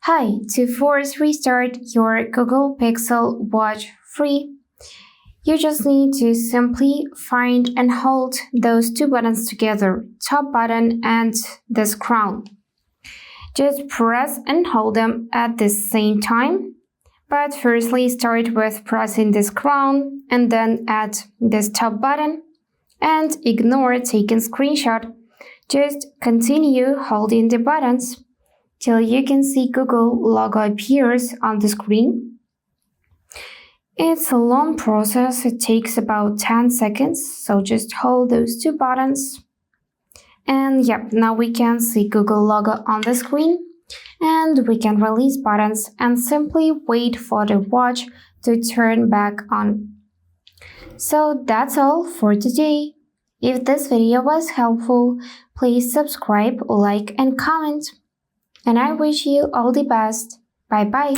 Hi, to force restart your Google Pixel Watch free, you just need to simply find and hold those two buttons together, top button and this crown. Just press and hold them at the same time. But firstly, start with pressing this crown and then add this top button and ignore taking screenshot. Just continue holding the buttons till you can see Google logo appears on the screen. It's a long process, it takes about 10 seconds, so just hold those two buttons. And yep, now we can see Google logo on the screen and we can release buttons and simply wait for the watch to turn back on. So that's all for today. If this video was helpful, please subscribe, like and comment. And I wish you all the best. Bye bye.